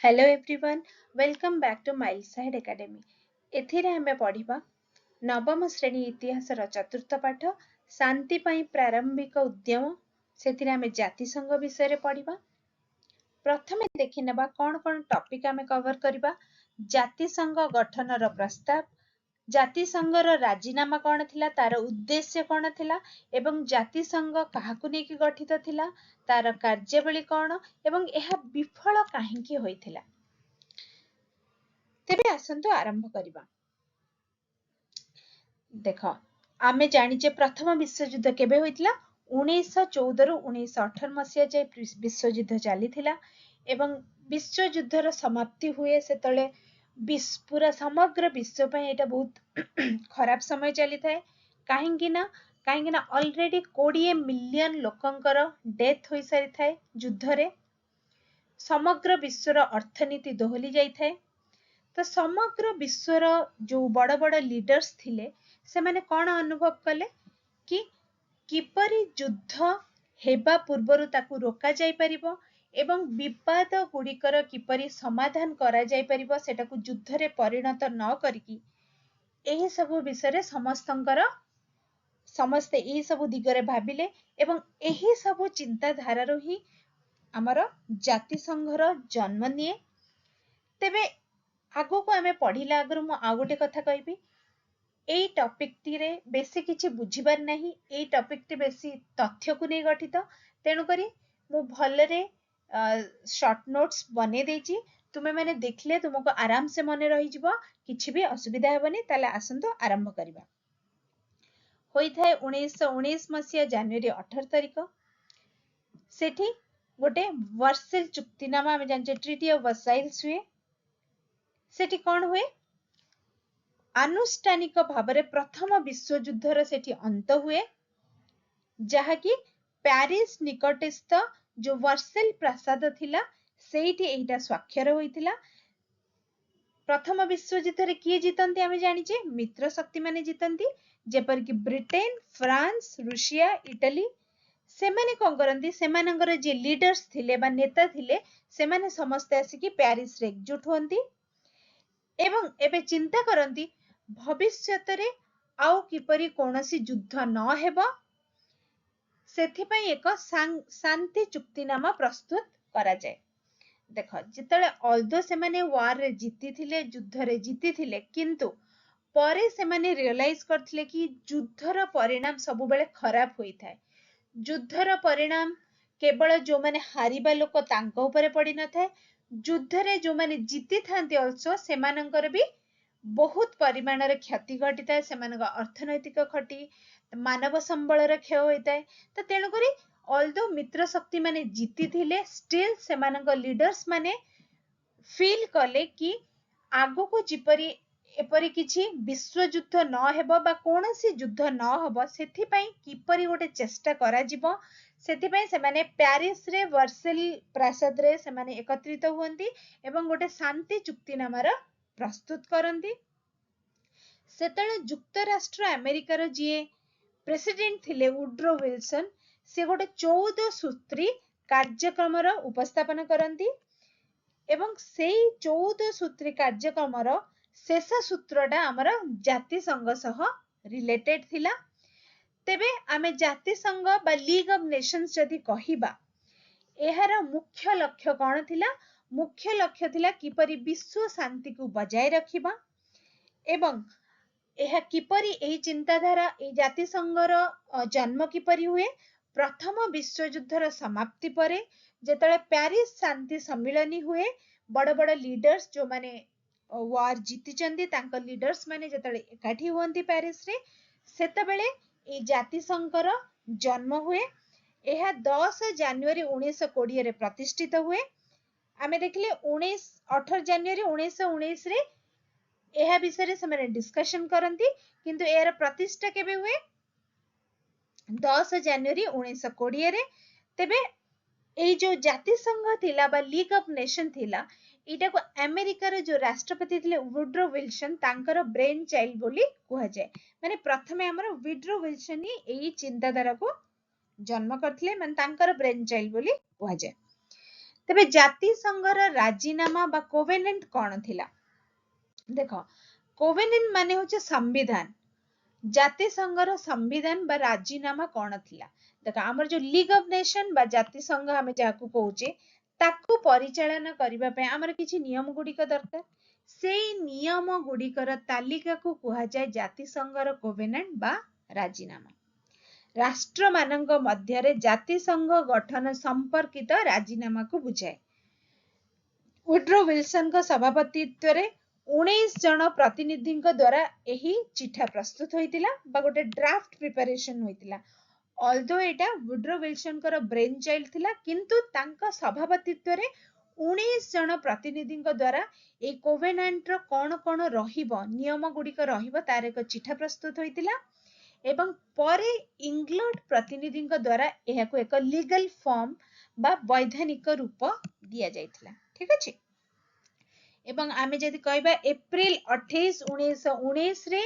Hello everyone, welcome back to mile side academy. एथिरे हमें पढ़िबा नवम श्रेणी इतिहासर चतुर्थ पाठ शांति पई प्रारंभिक उद्यम। सेथिरे हमें जाति संघ विषय रे पढ़िबा। प्रथमे देखि नेबा कोन कोन टॉपिक हमें कवर करिबा। जाति संघ गठनर प्रस्ताव, जाति संघर राजीनामा कौन थिला, तार उद्देश्य कौन थिला एवं जाति संघ काहाकु नेकी गठित थिला, तार कार्यावली कौन एवं यह विफल काहेकि होइथिला। तेबे आसंतु आरंभ करिबा। देख, आमे जानिचे प्रथम विश्वयुद्ध केबे होइथिला 1914 रु 1918 मसिया जाय विश्वयुद्ध चलीथिला एवं विश्वयुद्धर समाप्ति हुए सेतले पूरा समग्र विश्व पे एटा बहुत खराब समय चली थाए। काहेकि ना ऑलरेडी 20 मिलियन लोकंकर डेथ होई सारी थाए युद्ध रे। समग्र विश्वर अर्थनीति दोहली जाई थाए। तो समग्र विश्वर जो बड़ बड़ लीडर्स थिले से माने कौन अनुभव कले कि किपरि युद्ध हेबा पूर्वरु ताकू रोका जाई परिबो एवं विवाद गुड़िकर किपरि समाधान करा जाई परिबो सेटाकू युद्ध रे परिणत न करिकी एही सब विषय समस्ते एही सब दिगरे भाबिले एवं एही सब चिंताधारा ही आमर जाति संघर जन्म निये। तेबे आगो को आमे पढ़िला आगरु मु आ गोटे कथा कहबी, एई टॉपिक रे बेसी किछि बुझिबार नाही। एई टॉपिक टी बेसी तथ्य को नै गठित, तेनु करी मु भलरे शॉर्ट नोट्स बने देछि। तुमे माने देखले तुमको आराम से मने रहि जिवो, किछि भी असुविधा हेबनी। ताले आसंतो आरंभ करिबा। होई थाए 1919 मसिया जनवरी 18 तारिख सेठी गोटे वर्सेल चुक्तिनामा आमे जानचे ट्रिटी ऑफ वर्साइल्स हुए। सेठी कौन हुए, आनुष्ठानिक भावरे प्रथम विश्वयुद्धर सेठी अंत हुए, जहाकी पेरिस निकटस्थ जो वर्सेल प्रासाद थिला सेठी एटा स्वाक्षर होइतिला। प्रथम विश्वयुद्ध रे किए जीतंती आमे जानिचे, मित्र शक्ति माने जीतंती, जेपर कि ब्रिटेन, फ्रांस, रूसिया, इटली। सेमाने कोन करंती, सेमानंगर जे लीडर्स थिले बा नेता थिले सेमाने समस्त आसिकी पेरिस रे एकजुट होंती एवं एबे चिंता करंती भविष्यत रे आउ किपरि कोनोसी युद्ध न हेबो सेथि पई एक शांति चुक्तिनामा प्रस्तुत करा जाय। देख, जितले ऑल्दो सेमाने वार रे जीती थिले, युद्ध रे जीती थिले, किंतु परे सेमाने रियलाइज करथिले कि युद्धर परिणाम सब बेले खराब होई थाए। युद्धर परिणाम केवल जो माने हारिबा लोक तांको ऊपर पड़ी न थाए, युद्ध रे जो माने जीती थांती अल्सो सेमानंकर भी बहुत परिमाण रे क्षति घटी थाए। सेमानक अर्थनैतिक क्षति, मानव संबल रे क्षय होई थाए। तो तेनु करी ऑल्दो मित्र शक्ति माने जीती थिले, स्टिल सेमानक लीडर्स माने फील कले कि आगो को जिपरि एपरि किछि विश्व युद्ध न हेबो बा कोनोसी युद्ध न हबो सेथि पई किपरि गोटे चेष्टा करा जिवो। सेथि पई सेमाने पेरिस रे वर्सेल प्रासाद रे सेमाने एकत्रित हुअंती एवं गोटे शांति चुक्तिनामार प्रस्तुत करंती। सेतले युक्तराष्ट्र अमेरिकार जे प्रेसिडेंट थिले वुड्रो विल्सन, से गोटे 14 सूत्री कार्यक्रम उपस्थापन करंती एवं सेई 14 सूत्री कार्यक्रमर शेष सूत्रटा आमर जाति संघ सह रिलेटेड थिला। तेबे आमे जाति संघ बा लीग ऑफ नेशंस जदि कहिबा, एहार मुख्य लक्ष्य कौन थिला, मुख्य लक्ष्य थिला किपरि विश्व शांति को बजाय रखिबा एवं एहा किपरि एही चिंताधारा ए जाति संघर जन्म किपरि हुए प्रथम विश्वयुद्धर समाप्ति परे जेतले पेरिस शांति सम्मिलनी हुए। बड़ बड़ लीडर्स जो माने वार जीति चंदी तांका लीडर्स माने जेतले एकाठी हुअंती पेरिस रे, सेतबेले ए जाति संघर जन्म हुए। एहा 10 जनवरी 1920 रे प्रतिष्ठित हुए। आमे देखले 18 जनवरी 1919 रे एहा विषय से मैंने डिस्कशन करंती, किंतु एयर प्रतिष्ठा केबे हुए 10 जनवरी 1920 रे। तेबे एई जो जाति संघ थिला बा लीग ऑफ नेशन थिला, इटा को अमेरिकार जो राष्ट्रपति थिले वुड्रो विल्सन तांकर ब्रेन चाइल्ड बोली कुहा जाय। माने प्रथमे हमर वुड्रो विल्सन ही एई चिंताधारा को जन्म करथिले, माने तांकर ब्रेन चाइल्ड बोली कुहा जाय। तेबे जाति संघर राजीनामा बा कोवेनेंट कौन थिला देख कोवेनेंट माने होचे संविधान जाति संघर संविधान बा राजीनामा कौन थिला देख आमर जो लीग ऑफ नेशन बा जाति संघ हमें जाकू कहूचे ताकू परिचालन करिबा पे आमर किछि नियम गुडिक दरकार सेई नियम गुडिकर तालिका को कुहा जाय जाति संघर कोवेनेंट बा राजीनामा राष्ट्र मानक मध्य जाति संघ गठन संपर्कित राजीनामा को बुझाए वुड्रो विल्सन को सभापतित्व रे 19 जन प्रतिनिधि द्वारा यही चिठा प्रस्तुत होइतिला बा गोटे ड्राफ्ट प्रिपरेशन होइतिला ऑल्दो एटा वुड्रो विल्सन को ब्रेन चाइल्ड थिला किंतु तांका सभापतित्व रे 19 जन प्रतिनिधि द्वारा ए कोवेनेंट रो कोन कोन रहिबो नियम गुडिक रहिबो तार एक चिठा प्रस्तुत होइतिला एवं परे इंग्लैंड प्रतिनिधि द्वारा यह एक लीगल फॉर्म बा वैधानिक रूप दिया जाइतिला ठीक अछि एवं आमे जदि कहबा अप्रैल 28 1919 रे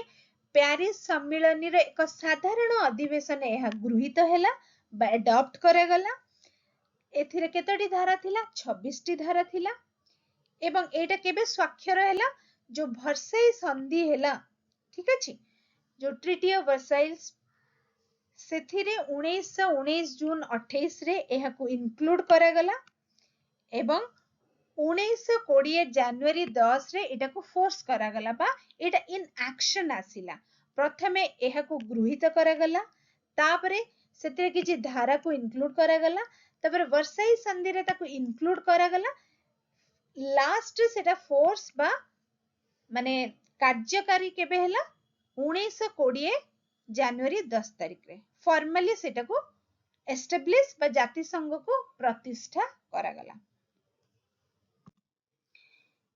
पेरिस सम्मेलन रे एक साधारण अधिवेशन यह गृहीत हैला बा अडॉप्ट करे गला एथिरे केतोटी धारा थिला 26 टी धारा थिला एवं एटा केबे स्वाक्षर हैला जो वर्साई संधि हैला ठीक अछि जो ट्रिटी ऑफ वर्साइल्स सेथिरे 1919 जून 28 रे एहाकू इंक्लूड करा गला एवं 1920 जनवरी 10 रे एटाकू फोर्स करा गला बा एटा इन एक्शन आसिला प्रथमे एहाकू गृहीत करा गला तापरे सेथिरे किछि धारा को इंक्लूड करा गला तापरे वर्साई संधि रे ताकू इंक्लूड करा गला लास्ट सेटा फोर्स बा माने कार्यकारी केबे हैला 1920 जनवरी 10 तारिख रे फॉर्मली सेटा को एस्टेब्लिश बा जाति संघ को प्रतिष्ठा करा गला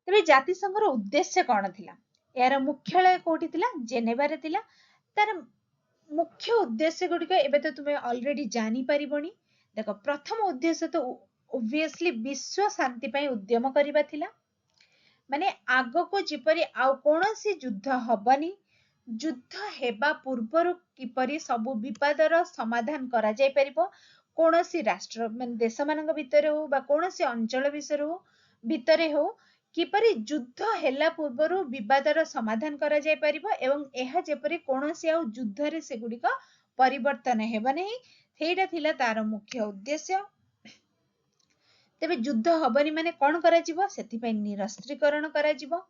तबे जाति संघर उद्देश्य कौन थिला यार मुख्यालय कोठी थिला जेनेवा रे थिला तार मुख्य उद्देश्य गुडी को एबे तो तुमे ऑलरेडी जानी परिबोनी देखो प्रथम उद्देश्य तो ऑब्वियसली विश्व शांति पई उद्यम करिबा थिला माने आगो को जिपरि आ कोनोसी युद्ध हबनी युद्ध हेबा पूर्वरु किपरि सब विवादर समाधान करा जाय परिबो कोनोसी राष्ट्र माने देश मानक भितरे हो बा कोनोसी अंचल भितरे हो किपरि युद्ध हेला पूर्वरु विवादर समाधान करा जाय परिबो एवं एहा जेपरि कोनोसी आ युद्ध रे सेगुडी का परिवर्तन हेबा नहीं हेडा थिला तार मुख्य उद्देश्य तेबे युद्ध हबनी माने कोन करा जिवो सेति पई निरस्त्रीकरण करा जिवो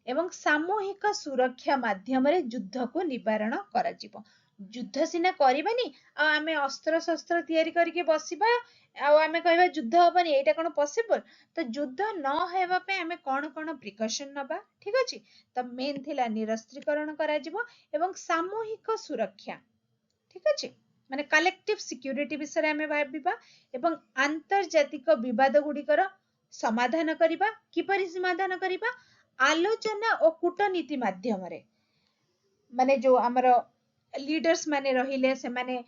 एवं सामूहिक सुरक्षा माध्यम रे युद्ध को निवारण करा जिवो युद्ध सिना करबानी आ आमे अस्त्र शस्त्र तयारी करके बसिबा आ आमे कहबा युद्ध हबनी एटा कोन पॉसिबल तो युद्ध न हेबा पे आमे कोन कोन प्रिकॉशन नबा ठीक अछि त मेन थिला निरस्त्रीकरण करा जिवो एवं सामूहिक सुरक्षा ठीक अछि माने कलेक्टिव सिक्युरिटी विषय रे आमे भाबिबा एवं आंतरजातिक विवाद गुडिकर समाधान करिबा किपरि समाधान करिबा आलोचना और कूटनीति माध्यम रे माने जो हमर लीडर्स माने रहिले से माने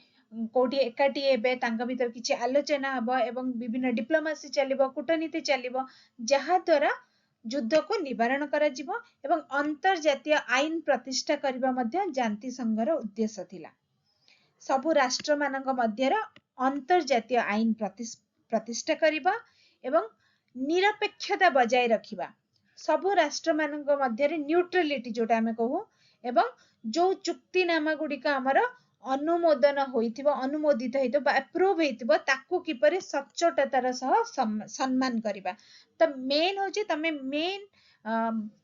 कोठी एकाटी एबे तांका भीतर किछि आलोचना हबो एवं विभिन्न डिप्लोमेसी चलिबो कूटनीति चलिबो जहा द्वारा युद्ध को निवारण करा जिवो एवं अंतरजातीय आईन प्रतिष्ठा करिबा मध्ये जाति संघर उद्देश्य थिला सबु राष्ट्र मानक मध्य अंतरजातीय आईन प्रतिष्ठा करिबा एवं निरपेक्षता बजाय रखिबा सबु राष्ट्र मानक मध्य न्यूट्रलिटी जोटा हमें कहू एवं जो चुक्तिनामा गुडिका हमर अनुमोदन होइथिबो अनुमोदित हेतो बा अप्रूव हेतिबो ताकू किपरि सच्चोटतार सह सम्मान करिबा त मेन होची तमे मेन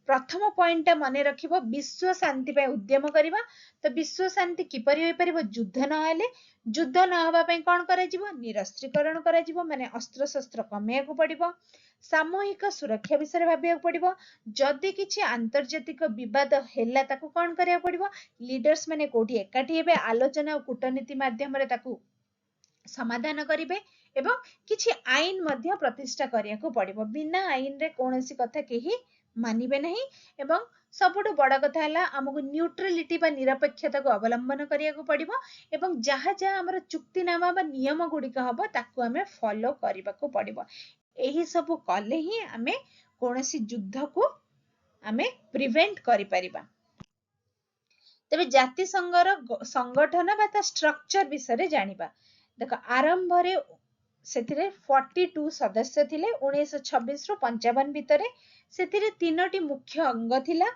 प्रथम पॉइंट मने रखिबो विश्व शांति पे उद्यम करिबा तो विश्व शांति किपरि होई परिबो युद्ध न हेले युद्ध न हबा पई कोन करा जिवो निरस्त्रीकरण करा जिवो माने अस्त्र शस्त्र कमेया को पड़िबो सामूहिक सुरक्षा विषय भाबिया पड़िबो जदि किछि आंतरजातिक विवाद हेला ताकू कोन करिया पड़िबो लीडर्स माने कोठी एकाठी हेबे आलोचना और कूटनीति माध्यम रे ताकू समाधान करिवे एवं किछि आईन मध्य प्रतिष्ठा करिया को पड़िबो बिना आईन रे कोनोसी कथा केही मानिबे नहीं एवं सबुठु बड़ कथा हला हमकु न्यूट्रलिटी बा निरपेक्षता को अवलंबन करिया को पड़िबो एवं जहा जहा हमर चुक्तिनामा बा नियम गुडिक हबो ताकू हमें फॉलो करिबा को पड़िबो एही सब कले ही हमें कोनोसी युद्ध को हमें प्रिवेंट करि परिबा तबे जाति संघर संगठन बा ता स्ट्रक्चर विषय रे जानिबा देखो आरंभ रे सेथिरे 42 सदस्य थिले 1926 रु 55 भितरे सेथिरे तीनोटी मुख्य अंग थिला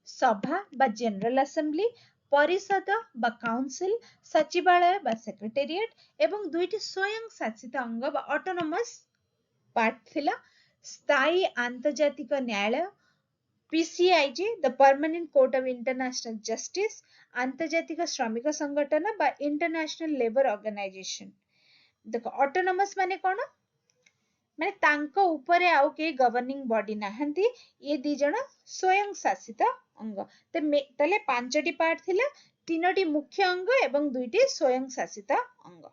सभा बा जनरल असेंबली परिषद बा काउंसिल सचिवालय बा सेक्रेटेरिएट एवं दुईटी स्वयं शासित अंग बा ऑटोनोमस पार्ट थिला स्थायी आंतर्जातिक न्यायालय PCIJ the permanent court of international justice आंतर्जातिक श्रमिक संगठन बा इंटरनेशनल लेबर ऑर्गेनाइजेशन देखो ऑटोनोमस माने कोन माने तांको ऊपरे आउ के गवर्निंग बॉडी नाहंती ये दी जण स्वयं शासित अंग तले पांचटी पार्ट थिला तीनोटी मुख्य अंग एवं दुईटी स्वयं शासित अंग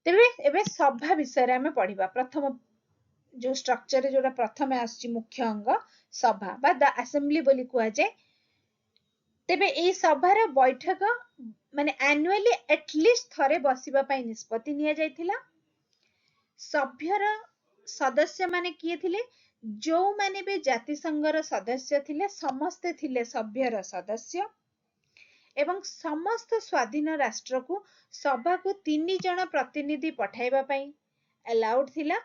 तेबे एबे सभा विषय रे हमें पढिबा प्रथम जो स्ट्रक्चर जोटा प्रथमे आछि मुख्य अंग सभा बा द असेंबली बोली कुआ जाय तेबे एई सभार बैठक माने एनुअली एटलिस्ट थरे बसिबा पई निष्पत्ति निया जायथिला सभ्यर सदस्य माने किए थिले जो माने बे जाति संघर सदस्य थिले समस्त थिले सभ्यर सदस्य एवं समस्त स्वाधीन राष्ट्र को सभा को 3 जण प्रतिनिधि पठाइबा पई अलाउड थिला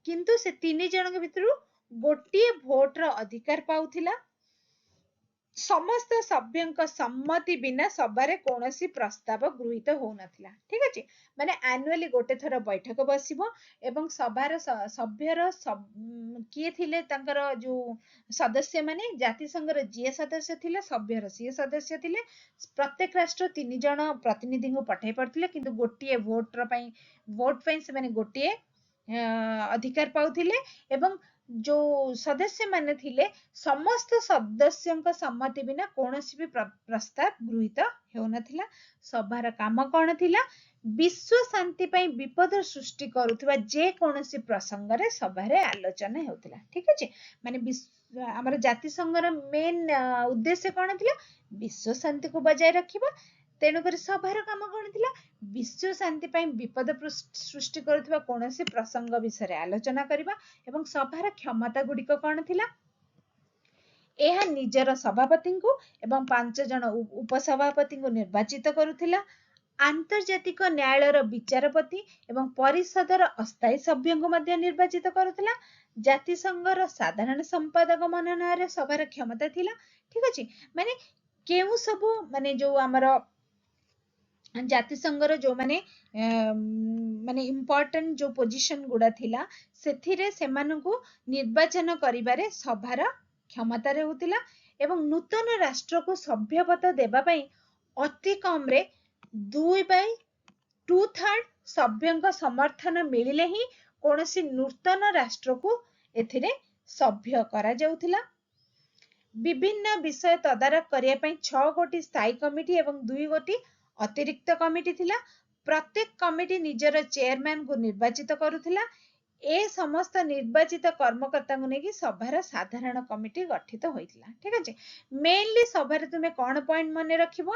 किंतु से 3 जण के भितरु गोटिए भोट रो अधिकार पाउथिला समस्त सभ्यंक सम्मति बिना सभारे कोनोसी प्रस्ताव गृहीत हो नथिला ठीक अछि माने एनुअली गोटे थरा बैठक बसिबो एवं सभार सभ्यर किए थिले तांकर जो सदस्य माने जाति संघर जे सदस्य थिले सभ्यर से सदस्य थिले प्रत्येक राष्ट्र 3 जण प्रतिनिधि को पठाई पड़थिले किंतु गोटिए वोट पई से माने गोटिए अधिकार पाउथिले एवं जो सदस्य माने थिले समस्त सदस्यଙ୍କ सम्मति बिना कोनोसी भी प्रस्ताव गृहीत हेउ नथिला सभार काम कोन थिला विश्व शांति पई विपद सृष्टि करूथबा जे कोनोसी प्रसंग रे सभारे आलोचना हेउथिला ठीक अछि माने हमर जाति संघर मेन उद्देश्य कोन थिला विश्व शांति को बजाय रखिबा तेणु कर सभार काम कोन थिला विश्व शांति पई विपद सृष्टि करूथबा कोनोसी प्रसंग विषय आलोचना करिबा एवं सभार क्षमता गुडिक कोन थिला एहा निजर सभापति को एवं 5 जण उपसभापति को निर्वाचित करूथिला आंतर्जातिक न्यायालयर विचारपति एवं परिषदर अस्थायी सभ्य को मध्य निर्वाचित करूथिला जाति संघर साधारण संपादक मननारे सभार क्षमता थिला ठीक अछि माने केउ सब माने जो हमर जाति संघर जो माने माने इम्पोर्टेंट जो पोजीशन गुडा थिला सेथिरे सेमानकु निर्वाचन करिबारे सभार क्षमता रहउतिला एवं नूतन राष्ट्र को सभ्यपद देबा पई अति कम रे 2/2 सभ्यंक समर्थन मिलिले ही कोनोसी नूतन राष्ट्र को एथिरे सभ्य करा जाउतिला विभिन्न विषय तदारक करिया पई 6 गोटी स्थायी कमिटी एवं 2 गोटी अतिरिक्त कमिटी थिला प्रत्येक कमिटी निजर चेयरमैन को निर्वाचित करूथिला ए समस्त निर्वाचित कर्मकर्ता को नेकी सभार साधारण कमिटी गठित होइथिला ठीक अछि मेनली सभार तुमे कोन पॉइंट मने रखिबो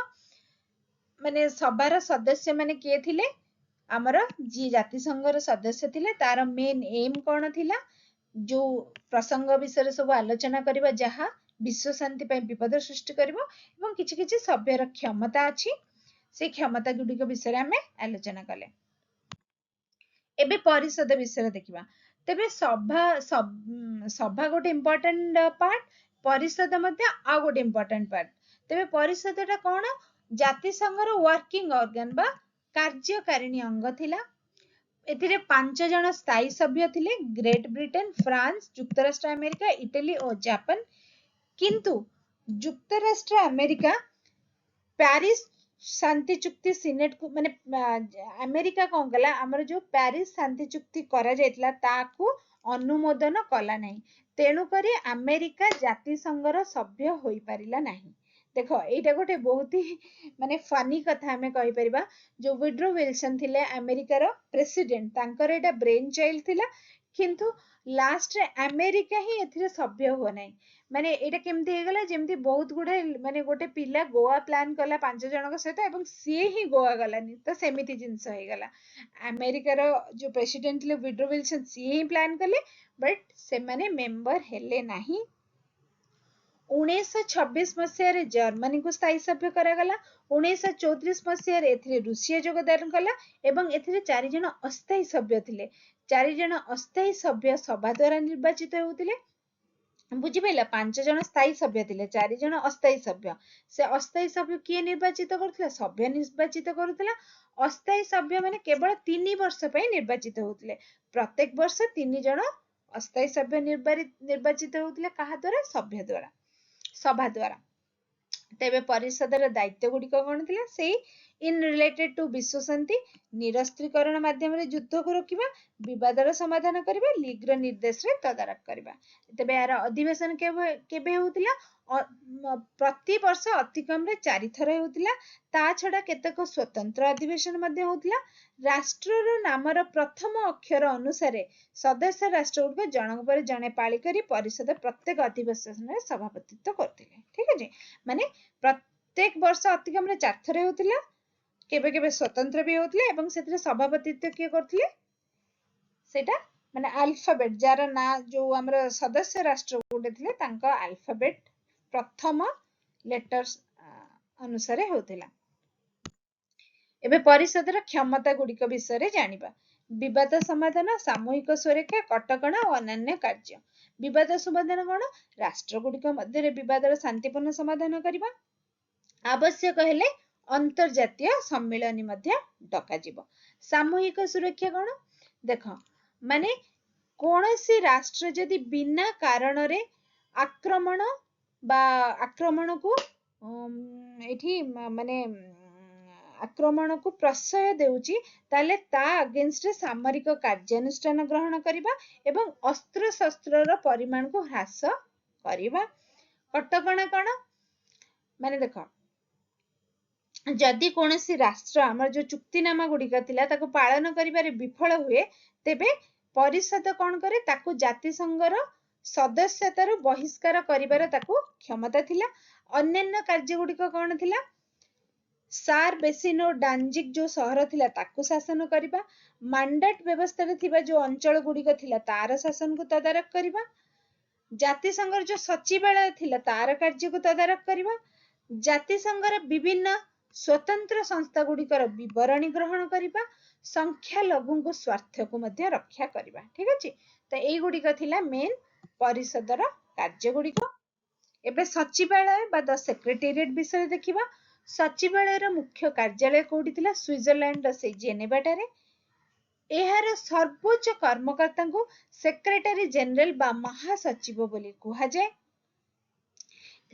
माने सभार सदस्य माने के थिले हमर जी जाति संघर सदस्य थिले तार मेन एम कोन थिला जो प्रसंग विषय सब आलोचना करिबा जहा विश्व शांति पई विपद सृष्टि करिवो एवं किछि किछि सभ्यर क्षमता अछि से क्षमता गुडिक विषय आमे आलोचना कले एबे परिषद विषय देखिबा तेबे सभा गोटे इम्पोर्टेंट पार्ट परिषद मध्ये आ गोटे इम्पोर्टेंट पार्ट तेबे परिषदटा कोन जाति संघर वर्किंग ऑर्गन बा कार्यकारिणी अंग थिला एथिरे 5 जण स्थायी सभ्य थिले ग्रेट ब्रिटेन फ्रांस युक्तराष्ट्र अमेरिका इटली और जापान किंतु युक्तराष्ट्र अमेरिका पेरिस शांति चुक्ति सीनेट को माने अमेरिका कोन गला हमर जो पेरिस शांति चुक्ति करा जायतला ताकू अनुमोदन कला नाही तेणु करी अमेरिका जाति संघर सभ्य होई परिला नाही देखो एटा गोटे बहुत ही माने फनी कथा हमें कहि परिबा जो वुड्रो विल्सन थिले अमेरिका रो प्रेसिडेंट तांकर एटा ब्रेन चाइल्ड थिला किंतु लास्ट रे अमेरिका ही एथिरे सभ्य हो नाही माने एटा केमती हे गला जेमती बहुत गुडे माने गोटे पिला गोवा प्लान कला 5 जनक सहित एवं सी ही गोवा गलानी तो सेमिति जिंस हे गला अमेरिका रो जो प्रेसिडेंट ले वुड्रो विल्सन सी ही प्लान कले बट से माने मेंबर हेले नाही 1926 मसीह जर्मनी को स्थायी सभ्य करागला 1934 मसीह रूसिया योगदान कला एवं एथिरे 4 जण अस्थायी सभ्य थिले 4 जण अस्थायी सभ्य सभा द्वारा निर्वाचित होउतिले बुझिपाइला 5 जण स्थायी सभ्य थिले 4 जण अस्थायी सभ्य से अस्थायी सभ्य किए निर्वाचित करथिला सभ्य निर्वाचित करथिला अस्थायी सभ्य माने केवल 3 वर्ष पय निर्वाचित होउतिले प्रत्येक वर्ष 3 जण अस्थायी सभ्य निर्वाचित होउतिले कहा द्वारा सभ्य द्वारा सभा द्वारा तेबे परिषदर दायित्व गुड़िक कौन थिला सेही इन रिलेटेड टू विश्व शांति निरस्त्रीकरण माध्यम रे युद्ध को रोकिबा विवादर समाधान करिबा लीग र निर्देश रे तदारख करिबा तेबे यार अधिवेशन केबे होउतिला प्रति वर्ष अति कम रे 4 थर होउतिला ता छडा केतक स्वतंत्र अधिवेशन मध्ये होउतिला राष्ट्रर नामर प्रथम अक्षर अनुसार सदस्य राष्ट्र गुड जनक पर जने पाळी करी परिषद प्रत्येक अधिवेशन रे सभापतित्व करथिले ठीक अछि माने प्रत्येक वर्ष अति कम रे 4 थर होउतिला केबे केबे स्वतंत्र भी होउतिले एवं सेतरे सभापतित्व किए करथिले सेटा माने अल्फाबेट जार ना जो हमर सदस्य राष्ट्र गुड थिले तांका अल्फाबेट प्रथम लेटर्स अनुसार होउतिला एबे परिषदर क्षमता गुड़िक विषय जानिबा विवाद समाधान सामूहिक सुरक्षा कटकणा और अन्य कार्य विवाद समाधान कोन राष्ट्र गुड़िक मध्य विवादर शांतिपूर्ण समाधान करिबा आवश्यक हेले अंतर्जातीय सम्मेलन मध्य डका जीव सामूहिक सुरक्षा कोन देख माने कोनोसी राष्ट्र जदि बिना कारण रे आक्रमण बा आक्रमण को एठी माने आक्रमण को प्रश्रय देउची ताले ता अगेंस्ट सामरिक कार्यानुष्ठान ग्रहण करिबा एवं अस्त्र शस्त्र रो परिमाण को ह्रास करिबा कटकणा कोन माने देखो जदि कोनोसी राष्ट्र हमर जो चुक्तिनामा गुड़िक थिला ताको पालन करिबारे विफल हुए तेबे परिषद कोन करे ताको जाति संघर सदस्यतार बहिष्कार करिबार ताको क्षमता थिला अन्य कार्य गुड़िक कोन थिला सार बेसिन और डांजिक जो शहर थिला ताको शासन करिबा मांडेट व्यवस्था रे थिबा जो अंचल गुड़िक थिला तार शासन को तदारख करिबा जाति संघर जो सचिवालय थिला तार कार्य को तदारख करिबा जाति संघर विभिन्न स्वतंत्र संस्था गुड़िकर विवरणी ग्रहण करिबा संख्या लघु को स्वार्थ को मध्य रक्षा करिबा ठीक अछि त एई गुड़िक थिला मेन परिषदर कार्य गुड़िक एबे सचिवालय बा द सेक्रेटेरिएट विषय देखिबा सचिवालय मुख्य कार्यालय कोठी थिला स्विट्जरलैंड से जेनेवा टारे एहार सर्वोच्च कर्मकर्ता को सेक्रेटरी जनरल बा महासचिव बोली कुहा जाय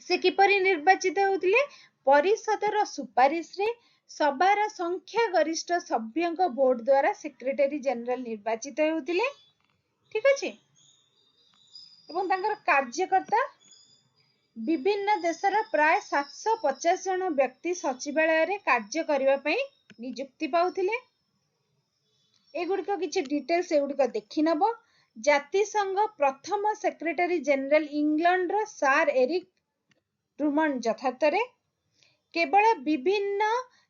से किपरि निर्वाचित होतिले परिषदर सुपारिश रे सभार संख्या गरिष्ठ सभ्यଙ୍କ भोट द्वारा सेक्रेटरी जनरल निर्वाचित होतिले ठीक अछि एवं तांकर कार्यकर्ता विभिन्न देशर प्राय 750 जन व्यक्ति सचिवालय रे कार्य करिबा पई नियुक्ति पाउथिले एगुड़िक किछि डिटेल्स एगुड़िक देखि नबो जाति संघ प्रथम सेक्रेटरी जनरल इंग्लैंड रो सर एरिक ट्रूमन यथार्थरे केवल विभिन्न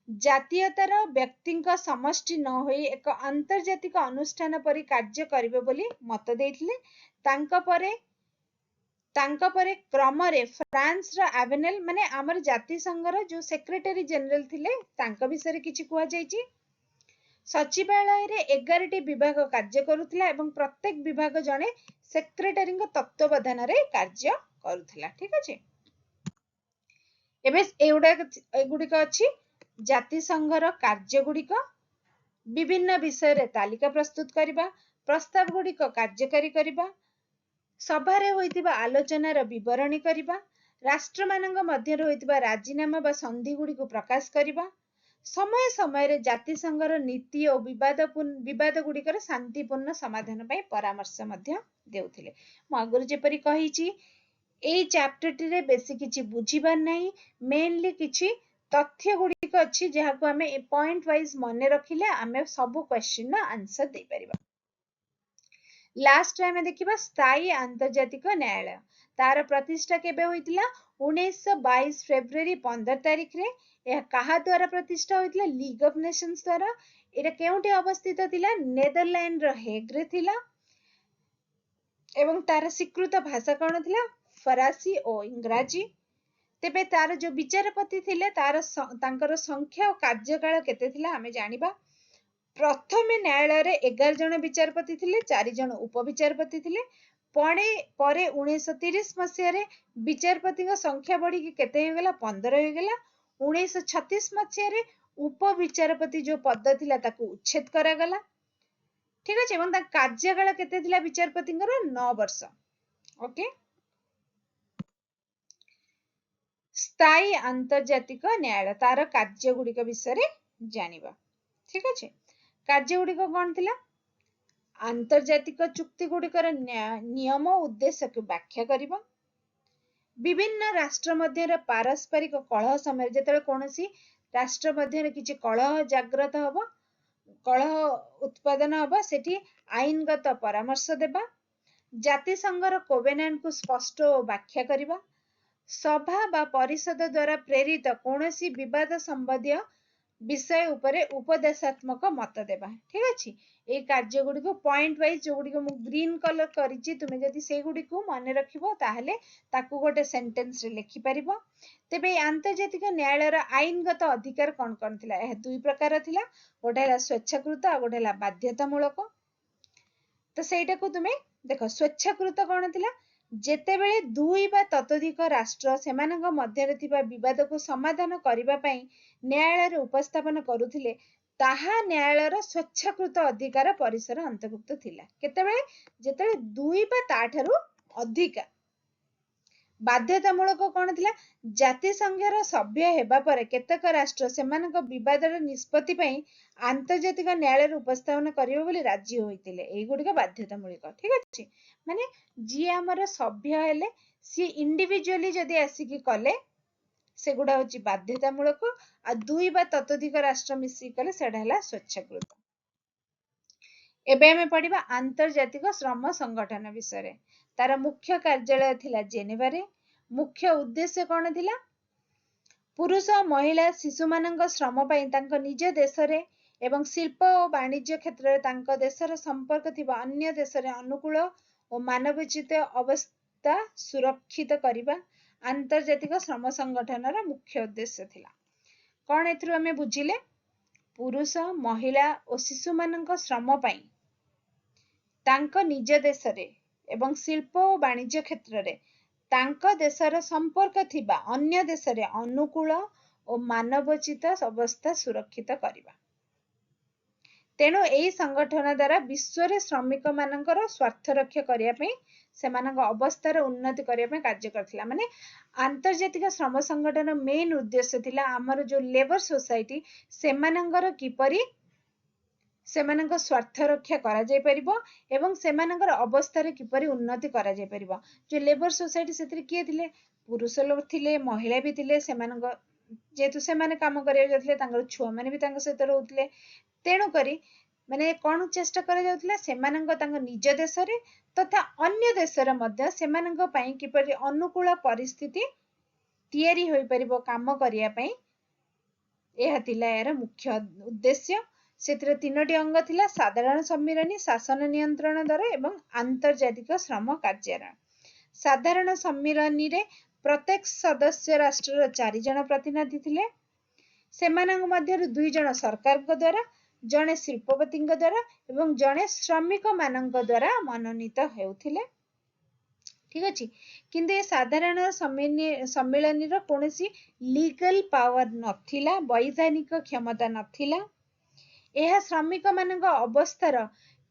जातीयतार व्यक्तिଙ୍କ समष्टि न होई एक अंतर्जातिक अनुष्ठान परि कार्य करिवे बोली मत देथिले तांका परे क्रम रे फ्रांस रो एवेनेल माने हमर जाति संघर जो सेक्रेटरी जनरल थिले तांका विषय रे किछि कुआ जायछि सचिवालय रे 11 टी विभाग कार्य करूथिला एवं प्रत्येक विभाग जने सेक्रेटरी तत्वावधान रे कार्य करूथिला ठीक अछि एबे एगुड़िक अछि जाति संघर कार्य गुड़िक विभिन्न विषय रे तालिका प्रस्तुत करिबा प्रस्ताव गुड़िक कार्यकारी करिबा सभा रे होइतिबा आलोचनार विवरणी करिबा राष्ट्र मानक मध्य रे होइतिबा राजीनामा बा संधि गुड़िक प्रकाश करिबा समय समय रे जाति संघर नीति और विवाद गुड़िकर शांतिपूर्ण समाधान पई परामर्श मध्य देउथिले म आगुर जेपरि कहिछि एई चैप्टर रे बेसी किछि बुझिबार नाही मेनली किछि तथ्य गुड़िक अछि जहाको हमें पॉइंट वाइज मने रखिले हमें सब क्वेश्चन ना आंसर दे परिबा लास्ट टाइम देखिबा स्थायी अंतर्जातिक न्यायालय तार प्रतिष्ठा केबे होइतिला 1922 फेब्रुआरी 15 तारिख रे यह कहा द्वारा प्रतिष्ठा होइतिला लीग ऑफ नेशंस द्वारा एटा केउटी अवस्थित थिला नेदरलैंड रो हेग रे थिला एवं तार स्वीकृत भाषा कोन थिला फरासी और इंग्राजी। तेबे तार जो विचारपति थिले तांकर संख्या और कार्यकाल केते थिला आमे जानिबा। प्रथम न्यायालय रे 11 जन विचारपति थिले, 4 जन उपविचारपति थिले। परे 1930 मसीह रे विचारपति संख्या बढ़ी कि केते हो गेला 15 हो गेला। 1936 मसीह रे उपविचारपति जो पद थिला ताकू उच्छेद करा गला। ठीक अछि एवं ता कार्यकाल केते थिला विचारपतिंकर 9 वर्ष। ओके। स्थायी आंतर्जातिक न्यायालय तार कार्य गुड़िक विषय जानिबा। ठीक अछि कार्य गुड़िक कोन थिला? आंतर्जातिक चुक्ति गुड़िकर नियम उद्देश्य को व्याख्या करिबा। विभिन्न राष्ट्र मध्य पारस्परिक कलह समय जेतेबेले कोनोसी राष्ट्र मध्य किछि कलह जागृत हबो, कलह उत्पादन हबो, सेठी आईनगत परामर्श देबा। जातिसंघर कोवेनांट को स्पष्ट व्याख्या करिबा। सभा बा परिषद द्वारा प्रेरित कोनोसी विवाद संबंधी विषय उपरे उपदेशात्मक मत देबा। ठीक अछि ए कार्य गुडी को पॉइंट वाइज जो गुडी को मु ग्रीन कलर करिछि, तुमे जदि से गुडी को माने रखिबो ताहले ताकू गोटे सेंटेंस रे लिखि परिबो। तेबे आंतर्जातिक न्यायालय रा आईनगत अधिकार कोन कोन थिला? एह दुई प्रकार थिला, गोटे हला स्वेच्छाकृत आ गोटे हला बाध्यतामूलक। तो सेटा को तुमे देखो स्वेच्छाकृत कोन थिला? जेतेबेले दुई बा ततोधिक राष्ट्र सेमानक मध्यरे थिबा विवाद को समाधान करिबा पई न्यायालय रे उपस्थापन करूथिले, ताहा न्यायालय रा स्वेच्छाकृत अधिकार परिसर अंतर्भुक्त थिला। केतेबेले? जेतेबेले दुई बा ताठारु अधिक। बाध्यतामूलक कोन थिला? जातिसंघर सभ्य हेबा परे केतेक राष्ट्र सेमानक विवादर निष्पत्ति पई आंतर्जातिक न्यायालय रे उपस्थापन करिवे बोली राजी होइतिले। एई गुडिक बाध्यतामूलक। ठीक अछि माने जी हमर सभ्य हेले सी इंडिविजुअली जदि आसिकी कले सेगुडा होची बाध्यतामूलक, आ दुई बा ततोधिक राष्ट्र मिसी कले सेडा हला स्वेच्छाकृत। एबे हमें पढ़िबा आंतर्जातिक श्रम संगठन विषय। तार मुख्य कार्यालय थिला जेनेवा रे। मुख्य उद्देश्य कोन थिला? पुरुष महिला शिशु मानक श्रम पई तांक निज देश रे एवं शिल्प और वाणिज्य क्षेत्र रे तांक देशर संपर्क थिबा अन्य देश रे अनुकूल और मानवोचित अवस्था सुरक्षित करिबा आंतर्जातिक श्रम संगठन रा मुख्य उद्देश्य थिला। कोन एथरु हमें बुझिले? पुरुष महिला और शिशु मानक श्रम पई तांक निज देश रे एवं शिल्प और वाणिज्य क्षेत्र रे तांक देशर संपर्क थिबा अन्य देश रे अनुकूल और मानवोचित अवस्था सुरक्षित करिबा। तेणु एई संगठन द्वारा विश्व रे श्रमिक मानकर स्वार्थ रक्षा करिया पई सेमानक अवस्थार उन्नति करिया पई कार्य करथिला। माने आंतर्जातिक श्रम संगठन मेन उद्देश्य थिला हमर जो लेबर सोसाइटी सेमानकर किपरि सेमानक स्वार्थ रक्षा करा जाय परिबो एवं सेमानकर अवस्थार किपरि उन्नति करा जाय परिबो। जो लेबर सोसाइटी सेतिर किए थिले? पुरुष लोग थिले, महिला भी थिले। सेमानक जेतु सेमाने काम करिया जाथिले तांकर छुआ माने भी तांक सहित रहउथिले। तेणु करी माने कोन चेष्टा करा जाउथिला? सेमानक तांक निज देश रे तथा अन्य देश रे मध्य सेमानक पई किपरि अनुकूल परिस्थिति तयारी होई परिबो काम करिया पई। एहा थिला यार मुख्य उद्देश्य। सेतिर तीनोटी अंग थिला साधारण सम्मिलनी, शासन नियंत्रण दर एवं आंतर्जातिक श्रम कार्यालय। साधारण सम्मिलनी रे प्रत्येक सदस्य राष्ट्र 4 जन प्रतिनिधि थिले। सेमानक मध्य 2 जन सरकार द्वारा, जने शिल्पपति द्वारा एवं जने श्रमिक मानक द्वारा मनोनीत हेउथिले। ठीक अछि किंतु ए साधारण सम्मिलनी रो कोनोसी लीगल पावर नथिला, वैधानिक क्षमता नथिला। एहा श्रमिक मानक अवस्थार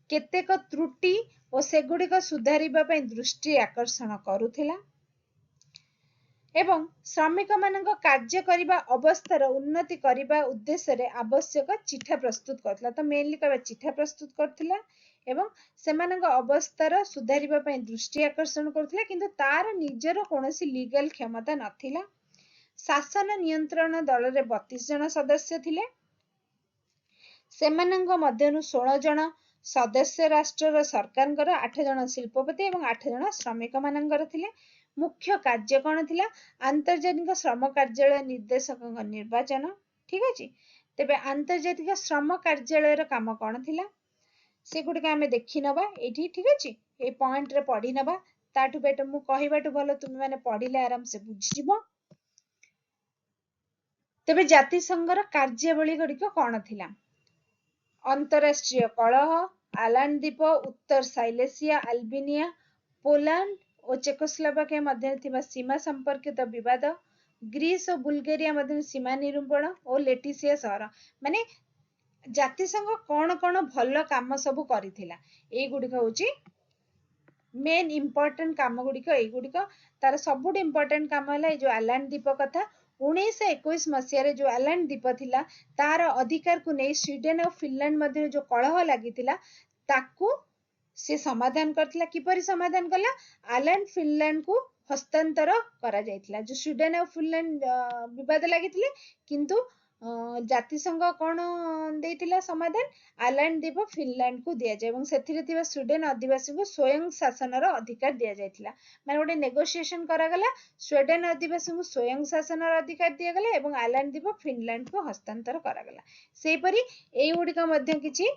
केतेक त्रुटि और सेगुड़िक सुधारिबा पई दृष्टि आकर्षण करूथिला एवं श्रमिक मानक कार्य करिबा अवस्थार उन्नति करिबा उद्देश्य रे आवश्यक चिठा प्रस्तुत करथिला। तो मेनली कहबा चिठा प्रस्तुत करथिला एवं सेमानक अवस्थार सुधारिबा पई दृष्टि आकर्षण करथिला, किंतु तार निजर कोनोसी लीगल क्षमता नथिला। शासन नियंत्रण दल रे 32 जन सदस्य थिले। सेमानक मध्यनु 16 जन सदस्य राष्ट्र सरकार, 8 जन शिल्पपति एवं 8 जन श्रमिक मानकर थिले। मुख्य कार्य कोन थिला? आंतर्जातिक श्रम कार्यालय निर्देशक निर्वाचन। ठीक अछि तेबे आंतर्जातिक श्रम कार्यालय रा काम कोन थिला से गुडिक हमें देखि नबा एठी। ठीक अछि ए पॉइंट रे पढी नबा ताठू बेटर मु कहिबाटू भलो तुम माने पढ़िले आराम से बुझिजिबो। तेबे जातिसंघर कार्यावली गुड़िक कौन थिला? अंतरराष्ट्रीय कलह, आलान द्वीप, उत्तर साइलेसिया, अल्बेनिया, पोलैंड और चेकोस्लोवाकिया मध्य थिबा सीमा संपर्कित विवाद, ग्रीस और बुल्गारिया मध्य सीमा निरूपण और लेटिसिया सहर। माने जातिसंघ कौन कौन भल काम सब करिथिला एई गुड़िक होची मेन इंपोर्टेंट काम गुड़िक एई गुड़िक। तार सबुठ इंपोर्टेंट काम है जो आलान द्वीप कथा। 1921 मसीह जो आलान द्वीप थिला तार अधिकार को नहीं स्वीडेन और फिनलैंड मध्य जो कलह लागिथिला ताकू से समाधान करथिला। किपरि समाधान कला? आलान फिनलैंड को हस्तांतर करा जायतिला। जो स्वीडेन और फिनलैंड विवाद लागिथिले किंतु जातिसंघ कौन देइथिला समाधान? आलान द्वीप फिनलैंड को दिया जाए एवं सेथिरे थिबा स्वीडेन आदिवासी को स्वयं शासनर अधिकार दिया जायतिला। माने गोटे नेगोशिएशन करा गला, स्वीडेन आदिवासी को स्वयं शासनर अधिकार दिया गला एवं आलान द्वीप फिनलैंड को हस्तांतर करा गला। सेहि परि एई गुडिका मध्य किछि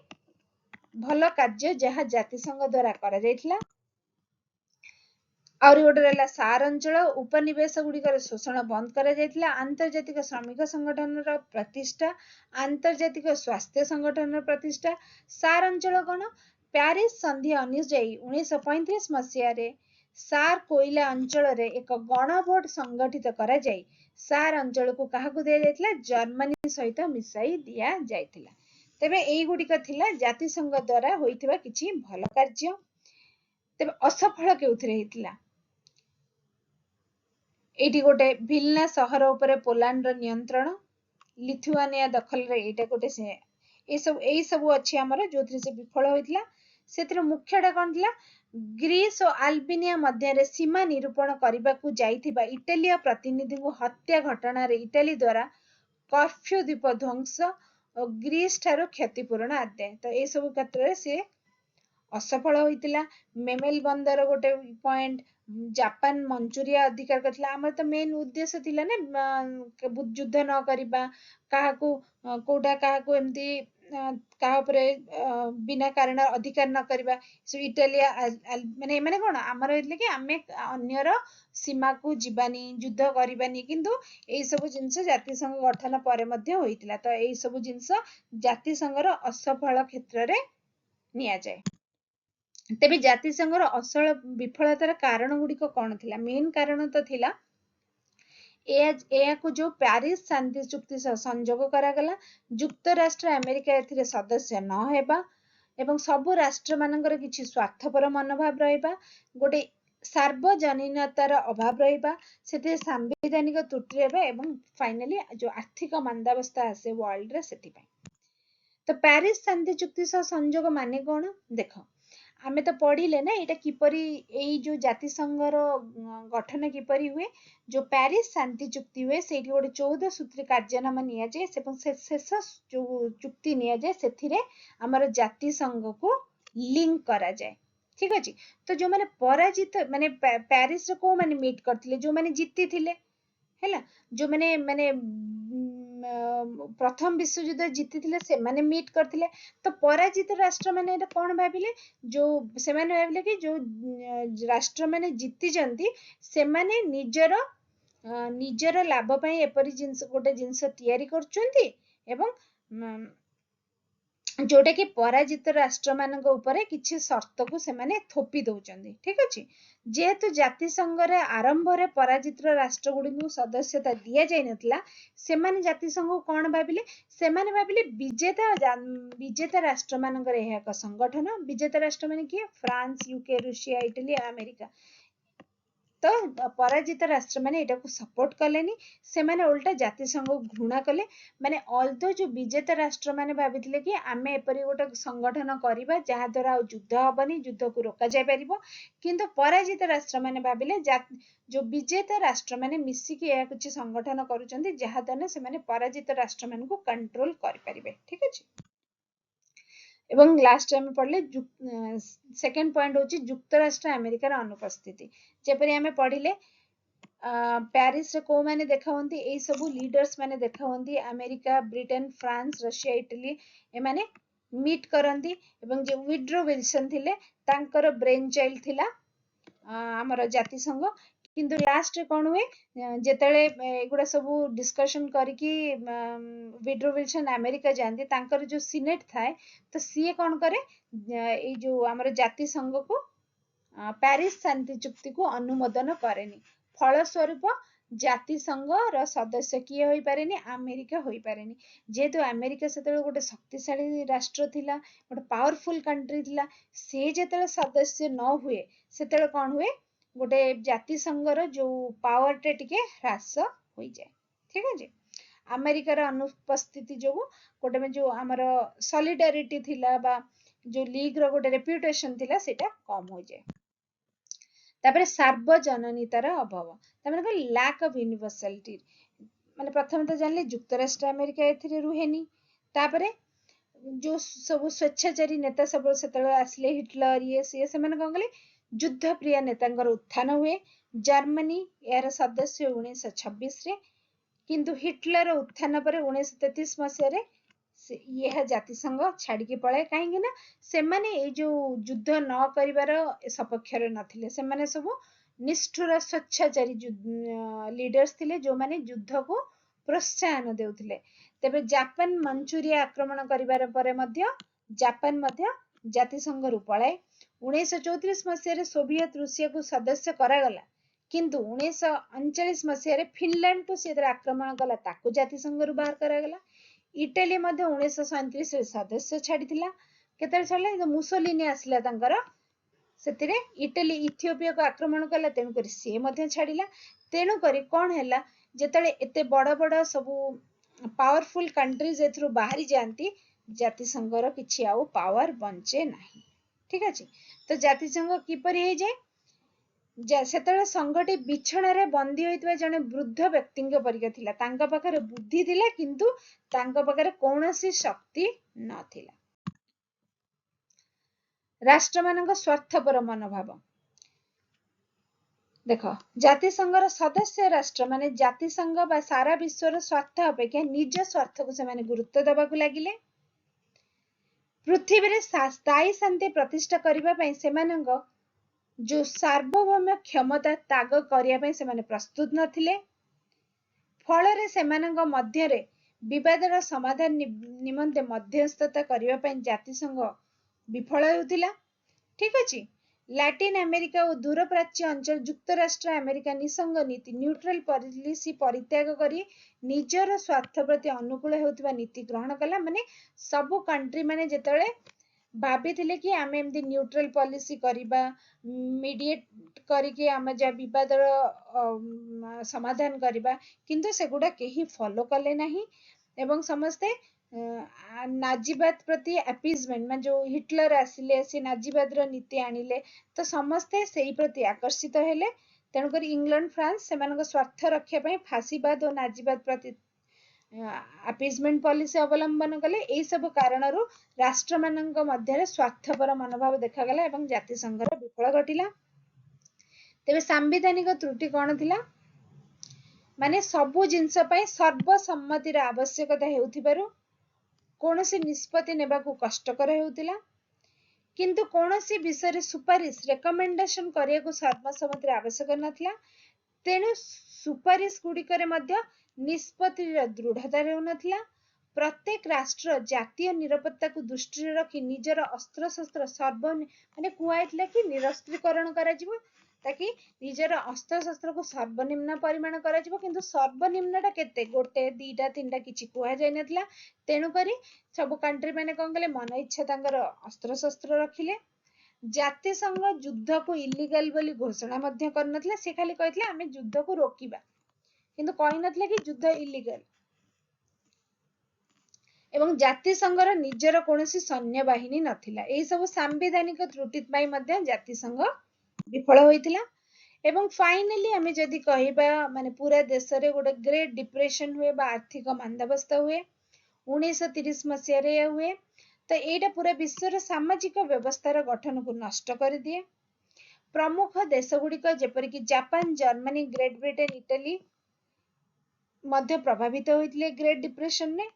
भल कार्य जहा जातिसंघ द्वारा करा जायतिला। आउरी गोटे रहला सार अंचल उपनिवेश गुड़िकर शोषण बंद करा जायतिला। आंतर्जातिक श्रमिक संगठन प्रतिष्ठा, आंतर्जातिक स्वास्थ्य संगठन प्रतिष्ठा। सार अंचल कौन? प्यारिस संधि अनुଯାयी 1935 मसीह सार कोइला अंचल रे एक गणभोट संगठित करा जाय सार अंचल को काहाकू दिया जायतिला? जर्मनी सहित मिसाई दिया जायतिला। तेबे एई गुड़िक थिला जातिसंघ द्वारा होइथिबा किछि भल कार्य। तेबे असफल केउथिरे हेतिला? एठी गोटे विल्ना सहर उपरे पोलैंड रो नियंत्रण, लिथुआनिया दखल रे एटा गोटे से एई सब अछि हमर जोथि से विफल होइतिला। सेतिर मुख्यटा कोन थिला? ग्रीस और अल्बेनिया मध्य रे सीमा निरूपण करबाकू जाइथिबा इटालिया प्रतिनिधि को हत्या घटना रे इटाली द्वारा कर्फ्यू द्वीप ध्वंस और ग्रीस ठारो क्षतिपूरण आदे। तो ए सब क्षेत्र से असफल होइतिला। मेमेल बंदर गोटे पॉइंट, जापान मंचूरिया अधिकार करथिला। हमर तो मेन उद्देश्य थिला ना युद्ध न करिबा, काहाकू कोडा काहाकू एमती काहा उपरे बिना कारण अधिकार न करिबा। सो इटालिया माने माने कोन हमर हेतले कि आमे अन्यर सीमा को जीवानी, युद्ध करिबानी, किंतु एई सब जिंस जातिसंघ गठन परे मध्ये होइतिला। तो एई सब जिंस जातिसंघर असफल क्षेत्र रे निया जाय। तेबे जातिसंघर असल विफलतार कारण गुड़िक कौन थिला? मेन कारण तो थिला को जो प्यारिस शांति चुक्ति सह संजोग करागला, युक्त राष्ट्र अमेरिका एथिरे सदस्य न हेबा एवं सबु राष्ट्र मानकर किछि स्वार्थपर मनोभाव रहिबा, गोटे सार्वजनीनतार अभाव रहिबा, सेते सांविधानिक त्रुटि रहबा एवं फाइनली जो आर्थिक मंदावस्था आसे वर्ल्ड रे सेति पय। तो प्यारिस शांति चुक्ति सह संजोग माने कोन? देखो आमे तो पढ़िले ना एटा किपरि एई जो जातिसंघर गठन किपरि हुए। जो प्यारिस शांति चुक्ति हुए सेठी गोटे 14 सूत्री कार्यनामा निया जाय से शेष जो चुक्ति निया जाय सेथिरे हमर जातिसंघ को लिंक करा जाय। ठीक अछि। तो जो माने पराजित माने प्यारिस रे को माने मीट करथिले? जो माने जीति थिले हैला, जो माने माने प्रथम विश्व युद्ध जीति थिले से माने मीट करथिले। तो पराजित राष्ट्र माने एटा कोन भाबिले? जो से माने भाबिले कि जो राष्ट्र माने जीति जंती से माने निजर लाभ पई एपरि जिंस गोटे जिंस तयारी करचंती एवं जोटा कि पराजित राष्ट्र मानक उपरे किछि शर्त को से माने थोपी दउचंदी। ठीक अछि। जेहेतु जातिसंघ रे आरंभ रे पराजित राष्ट्र गुडी को सदस्यता दिया जाय नथिला, से माने जातिसंघ को कोन भाबिले? से माने भाबिले विजेता राष्ट्र मानक रे एक संगठन। विजेता राष्ट्र माने कि? France, UK, Russia, Italy, America. तो पराजित राष्ट्र माने एटा को सपोर्ट कलेनी, से माने उल्टा जातिसंघ को घृणा कले। माने ऑल्दो जो विजेता राष्ट्र माने भाबिथिले कि आमे एपरि गोटे संगठन करिबा जहा द्वारा युद्ध हबनी, युद्ध को रोका जाय परिबो, किंतु पराजित राष्ट्र माने भाबिले जो विजेता राष्ट्र माने मिसी कि या कुछ संगठन करूचंती जहा द्वारा से माने पराजित राष्ट्र मान को कंट्रोल करि परिबे। ठीक अछि। एवं लास्ट टाइम पढ़ले सेकेंड पॉइंट होची युक्त राष्ट्र अमेरिकार अनुपस्थिति। जेपरि हमें पढ़िले प्यारिस रे को माने देखावंती एई सब लीडर्स माने देखावंती America, Britain, France, Russia, Italy ए माने मीट करंती एवं जे विड्रो विल्सन थिले तांकर ब्रेन चाइल्ड थिला आमर जातिसंघ किंतु लास्ट कौन हुए जेतेले एगुड़ा सब डिस्कशन करके विड्रो विल्सन अमेरिका जाती तांकर जो सीनेट थाए तो सी कौन करे ये जो आमर जातिसंघ को प्यारिस शांति चुक्ति को अनुमोदन करेनी फलस्वरूप जातिसंघ र सदस्य किए होई पारेनी अमेरिका होई पारेनी जेहेतु अमेरिका से गोटे शक्तिशाली राष्ट्र थिला गोटे पावरफुल कंट्री थिला से जेते सदस्य न हुए से कौन हुए गोटे जातिसंघर जो पावर टे टिके ह्रास हो जाए ठीक है अमेरिकार अनुपस्थिति जो गोटे में जो आमर सॉलिडारिटी थिला बा जो लीग रो गोटे रेप्यूटेशन थिला सेटा कम हो जाए तापर सार्वजननीतार अभाव तापर लैक ऑफ यूनिवर्सलिटी माने प्रथम तो जानले युक्तराष्ट्र अमेरिका एथिरे रुहेनी तापरे जो सब स्वेच्छाचारी नेता सब सेतळे आसले हिटलर ये से माने कोन गले युद्ध प्रिय नेतांकर उत्थान हुए जर्मनी यार सदस्य 1926 रे किंतु हिटलर उत्थान पर 1933 मसीह रे यह जातिसंघ छाड़ी पड़े कहीं ना से माने ये जो युद्ध न करिवार सपक्षर नथिले से माने सब निष्ठुर स्वेच्छाचारी लीडर्स थिले जो माने युद्ध को प्रोत्साहन देउथिले तेबे जापान मंचूरिया आक्रमण करिवार परे मध्य जापान मध्य जातिसंघ रु पळे 1934 मसीह सोवियत रूसिया को सदस्य करागला किंतु 1939 मसीह फिनलैंड को से आक्रमण कला ताकू जातिसंघ रु बाहर करागला इटाली मध्य 1937 रे सदस्य छाड़ीथिला केतरे छाड़ला मुसोलिनी आसला तांकर सेतिरे इटाली इथियोपिया को आक्रमण कला तेनु करी से मध्य छाड़ीला तेनु करी कोन हैला जेतले एते बड़ बड़ सब पावरफुल कंट्रीज एथरु बाहरी जानती जातिसंघर किछि आउ पावर बंचे नाही ठीक अछि तो जातिसंघ किपरि हे जाय सेतले संघटी बिछणारे बंदी होइतबा जने वृद्ध व्यक्तिंग परिका थिला तांका पाखरे बुद्धि थिला किंतु तांका पाखरे कोनोसी शक्ति नथिला राष्ट्र मानक स्वार्थपर मनोभाव देख जातिसंघर सदस्य राष्ट्र माने जातिसंघ बा सारा विश्वर स्वार्थ अपेक्षा निज स्वार्थ को से गुरुत्व देबाकू लागिले पृथ्वी रे स्थायी शांति प्रतिष्ठा करिबा पई सेमानंग जो सार्वभौम क्षमता त्याग करिया से प्रस्तुत नथिले फल सेमानंग मध्यरे विवादर समाधान निमंते मध्यस्थता करिया जातिसंघ विफल होउतिला ठीक अछि लैटिन अमेरिका और दूर प्राच्य अंचल युक्तराष्ट्र अमेरिका निसंग नीति न्यूट्रल पॉलिसी परित्याग करी निजर स्वार्थ प्रति अनुकूल होउतिबा नीति ग्रहण कला माने सब कंट्री माने जेतळे भाभी थिले कि आमे एमदी न्यूट्रल पॉलिसी करिबा मीडिएट करिके आमे जा विवादर समाधान करिबा किंतु सेगुडा केही फॉलो कले नाही एवं समस्ते नाजीबाद प्रति अपीजमेंट मान जो हिटलर आसिले से नाजीबाद रो नीति आनिले तो समस्ते सेही प्रति आकर्षित हेले तेणु करी इंग्लैंड फ्रांस सेमानक स्वार्थ रक्षा पई फासीबाद और नाजीबाद प्रति अपीजमेंट पॉलिसी अवलंबन कले एई सब कारणरू राष्ट्र मानक मध्यरे स्वार्थपर मनोभाव देखागला एवं जातिसंघर विफल घटिला तेबे सांविधानिक त्रुटि कोन थिला माने सबु जिंस पई सर्वसम्मतिर आवश्यकता हेउथिबारु कोनोसी निष्पत्ति नेबाकू कष्टकर हेउतिला किंतु कोनोसी विषय सुपारिश रेकमेंडेशन करियाकू सर्वसम्मतिर आवश्यक नथिला तेनु सुपारिश गुड़िकरे मध्य निष्पत्तिर दृढ़ता रहउनथिला प्रत्येक राष्ट्र जातीय निरापत्ता को दृष्टि रखी निजर अस्त्र शस्त्र सर्व माने कुआइतला कि निरस्त्रीकरण करा जिवो ताकि निजर अस्त्र शस्त्र को सर्वनिम्न परिमाण करा जिवो किंतु सर्वनिम्नटा केते गोटे दीटा तीनटा किछि कुआ जाय नथिला तेनु करी सब कंट्री माने कोन गले मन इच्छा तांकर अस्त्र शस्त्र रखिले जातिसंघ युद्ध को इलीगल बोली घोषणा मध्य कर नथिला से खाली कहितले आमे युद्ध को रोकिबा किंतु कहि नथिला कि युद्ध इलीगल एवं जातिसंघर निजर कोनोसी सैन्य बाहिनी नथिला एई सब सांविधानिक त्रुटि पई मध्य जातिसंघ विफल होइतिला एवं फाइनली आमे जदि कहिबा माने पूरा देश रे गोटे ग्रेट डिप्रेशन हुए बा आर्थिक मंदावस्था हुए 1930 मसीह रे हुए तो एटा पूरा विश्व सामाजिक व्यवस्थार गठन को नष्ट कर दिए प्रमुख देश गुड़िक जेपरिक Japan Germany great Britain Italy मध्य प्रभावित होइतिले ग्रेट डिप्रेशन ने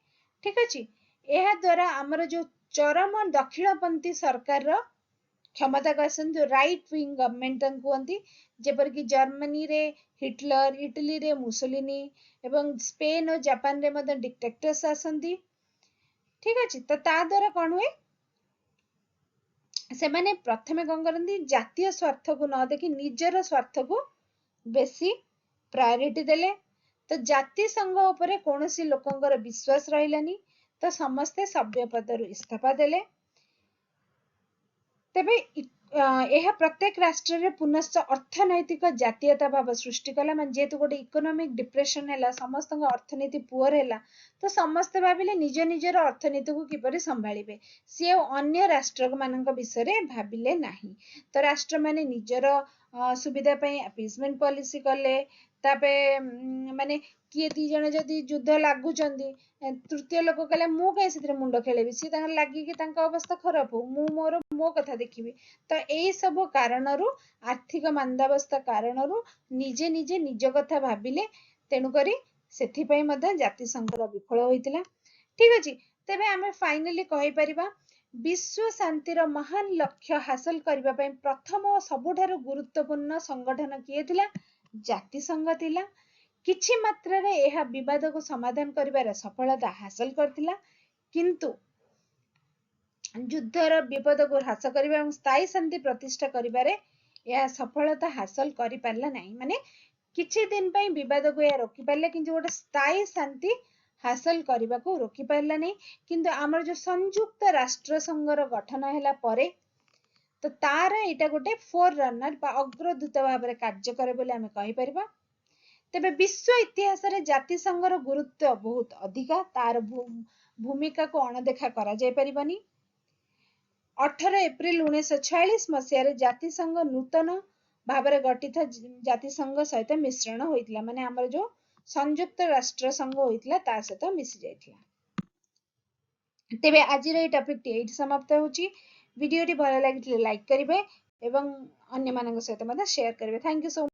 ठीक अछि एहा द्वारा हमर जो चरम दक्षिणपंथी सरकार रो क्षमता को आसନ୍ତି राइट विंग गवर्नमेंट कहती जेपरिक जर्मनी रे हिटलर, इटली रे मुसोलिनी एवं स्पेन और जापान रे मध्य डिक्टेटर्स आसନ୍ତି। ठीक अच्छे तो ता द्वारा कौन हुए से माने प्रथमे कौन करती जातीय स्वार्थ को न देखी निजर स्वार्थ को बेसी प्रायोरिटी देले। तो जाति संघ उपरे कौनसी लोकंकर विश्वास रहिलानी तो समस्ते सभ्य पदरु इस्तीफा देले। तेबे यह प्रत्येक राष्ट्र रे पुनश्च अर्थनैतिक जातीयता भाव सृष्टि कला मान जेतु गोटे इकोनॉमिक डिप्रेशन हैला समस्त अर्थनीति पुअर हैला तो समस्ते भाविले निज निजर अर्थनीति को किपरि संभाळिबे सी अन्य राष्ट्र मानक विषय रे भाविले नाही। तो राष्ट्र माने निजर सुविधा पई अपीजमेंट पॉलिसी कले तापे माने किए दी जण जदि युद्ध लागुचंदी तृतीय लोक कहले मु कहीं से मुंड खेलेबी सी तांकर लागी कि तांका अवस्था खराब हो मु मोर मो कथा देखिबी। तो एई सब कारणरू आर्थिक मंदावस्था कारणरू निजे निजे निज कथा भाबिले तेणु करी सेथि पई मध्य जाति संघर विफल होइतिला। ठीक अछि तेबे आमे फाइनली कहि परिबा विश्व शांतिर महान लक्ष्य हासिल करबा पई प्रथम और सबुठारु गुरुत्वपूर्ण संगठन किए थिला जाति संघ थिला। किछि मात्रा रे एहा विवाद को समाधान करिबार सफलता हासिल करथिला किंतु युद्धर विपद को ह्रास करबा एवं स्थायी शांति प्रतिष्ठा करिबारे यह सफलता हासिल करि पारला नाही। माने किछि दिन पई विवाद को या रोकी पारले किंतु गोटे स्थायी शांति हासिल करबा को रोकी पारला नाही। किंतु हमर जो संयुक्त राष्ट्र संघर गठन हैला परे तो तार एटा गोटे फोर रनर बा अग्रदूत भाव रे कार्य करे बोले हमें कहि परिबा। तेबे विश्व इतिहास रे जाति संघर गुरुत्व बहुत अधिका तार भूमिका को अणदेखा करा जाय परिबनी। 18 एप्रिल 1946 मसीह रे जाति संघ नूतन भाव रे गठित जाति संघ सहित मिश्रण होइतिला माने हमर जो संयुक्त राष्ट्र संघ होइतिला ता सहित मिसि जाइतिला। तेबे आज रे टॉपिक टी एट समाप्त होची। वीडियो टी भल लागितले लाइक करिवे एवं अन्य मानक सहित मते शेयर करिवे। Thank you so